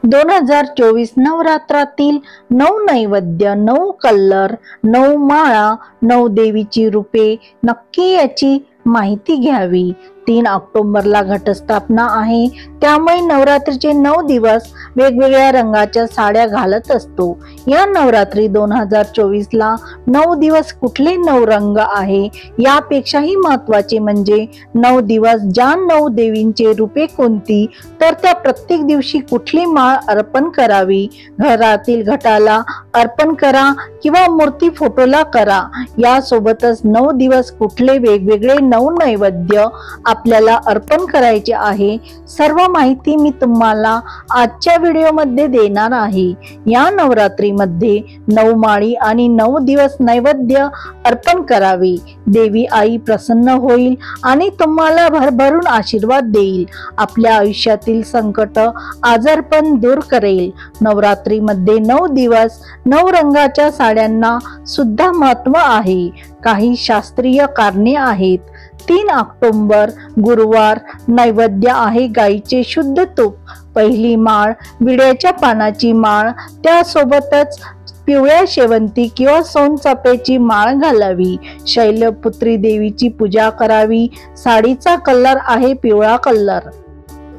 2024 नवरात्रातील 9 नैवेद्य, 9 कलर, 9 माळा, 9 देवीची रूपे नक्की याची माहिती घ्यावी। 3 ऑक्टोबरला घटस्थापना आहे, त्यामुळे नवरात्रीचे 9 दिवस वेगवेगळ्या रंगाच्या साड्या घालत असतो। या नवरात्री 2024 ला 9 दिवस कुठले 9 रंग आहे यापेक्षाही महत्त्वाचे म्हणजे 9 दिवस ज्या 9 देवींचे रूपे कोणती, तर त्या प्रत्येक दिवशी कुठली माळ अर्पण करावी। घरातील घटाला अर्पण करा किंवा मूर्ती फोटोला करा। यासोबतच 9 दिवस कुठले वेगवेगळे 9 नैवेद्य आपल्याला अर्पण करायचे आहे, सर्व माहिती मी तुम्हाला आजच्या व्हिडिओमध्ये देणार आहे। या नवरात्रीमध्ये 9 माळी आणि 9 दिवस नैवेद्य अर्पण करावे। देवी आई प्रसन्न होईल आणि तुम्हाला भरभरून आशीर्वाद देईल। आपल्या आयुष्यातील संकट, आजारपण दूर करेल। नवरात्रीमध्ये 9 दिवस 9 रंगाच्या साड्यांना सुद्धा महत्त्व आहे। काही शास्त्रीय कारणे आहेत। 3 ऑक्टोबर गुरुवार नैवेद्य आहे गाईचे शुद्ध तूप। पहिली माळ विड्याच्या पानाची माळ, त्यासोबतच पिवळ्या शेवंती किंवा सोनचाफ्याची माळ घालावी। शैलपुत्री देवीची पूजा करावी। साडीचा कलर आहे पिवळा कलर।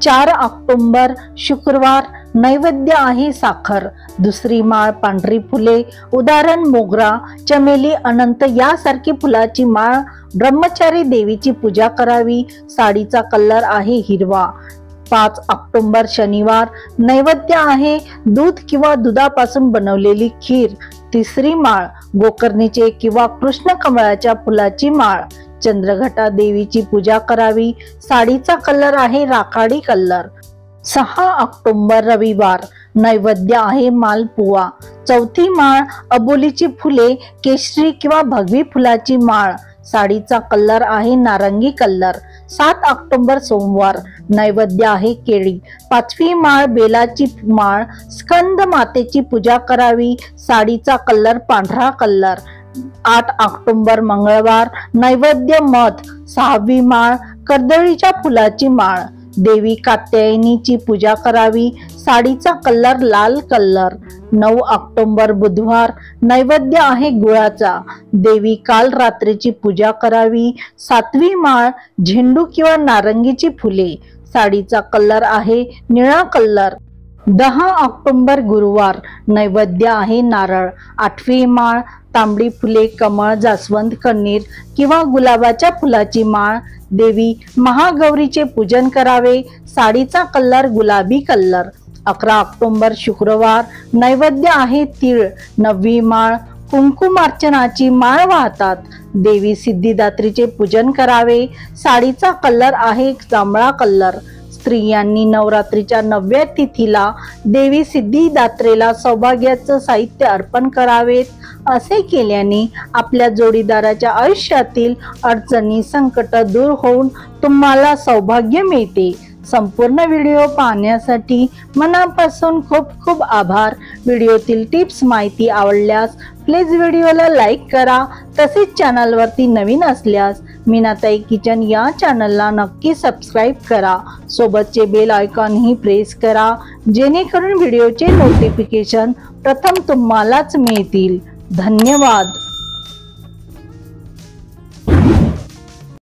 4 ऑक्टोबर शुक्रवार नैवेद्य आहे साखर। दुसरी माळ पांढरी फुले, उदाहरण मोगरा, चमेली, अनंत यासारखी फुलाची माळ ब्रह्मचारी देवीची पूजा करावी। साडीचा कलर आहे हिरवा। 5 ऑक्टोबर शनिवार नैवेद्य आहे दूध किंवा दुधापासून बनवलेली खीर। तिसरी माळ गोकर्णीचे किंवा कृष्ण कमळाच्या फुलाची माळ। चंद्रघटा देवीची पूजा करावी। साडीचा कलर आहे राखाडी कलर। 6 ऑक्टोबर रविवार नैवेद्य आहे मालपुआ। चौथी माळ अबोलीची फुले, केशरी किंवा भगवी फुलाची माळ। साडीचा कलर आहे नारंगी कलर। 7 ऑक्टोबर सोमवार नैवेद्य आहे केळी। 5वी माळ बेलाची माळ, स्कंद मातेची पूजा करावी। साडीचा कलर पांढरा कलर। 8 ऑक्टोबर मंगळवार नैवेद्य मध। 6वी माळ कर्दळीच्या फुलाची माळ। देवी कात्यायनीची पूजा करावी। साडीचा कलर लाल कलर। 9 ऑक्टोबर बुधवार नैवेद्य आहे गुळाचा। देवी काल रात्रीची पूजा करावी। 7वी माळ झेंडू किंवा नारंगीची फुले। साडीचा कलर आहे निळा कलर। 10 ऑक्टोबर गुरुवार नैवेद्य आहे नारळ। 8वी माळ तांबडी फुले, कमळ, जास्वंद, कण्हेर किंवा गुलाबाच्या फुलाची माळ। देवी महागौरीचे पूजन करावे। साडीचा कलर गुलाबी कलर। 11 ऑक्टोबर शुक्रवार नैवेद्य आहे तीळ। 9वी माळ कुंकुमार्चनाची माळ वाहतात। देवी सिद्धिदात्रीचे पूजन करावे। साडीचा कलर आहे जांभळा कलर। स्त्रियांनी नवरात्रीच्या 9व्या तिथीला देवी सिद्धिदात्रेला सौभाग्याचं साहित्य अर्पण करावेत। असे केल्याने आपल्या जोडीदाराच्या आयुष्यातील अडचणी, संकट दूर होऊन तुम्हाला सौभाग्य मिळते। संपूर्ण व्हिडिओ पाहण्यासाठी मनापासून खूप खूप आभार। व्हिडिओतील टिप्स माहिती आवडल्यास प्लीज व्हिडिओला लाईक करा। तसेच चॅनलवरती नवीन असल्यास मीनाताई किचन या चॅनलला नक्की सबस्क्राईब करा। सोबतचे बेल आयकॉन ही प्रेस करा, जेणेकरून व्हिडिओचे नोटिफिकेशन प्रथम तुम्हालाच मिळतील। धन्यवाद।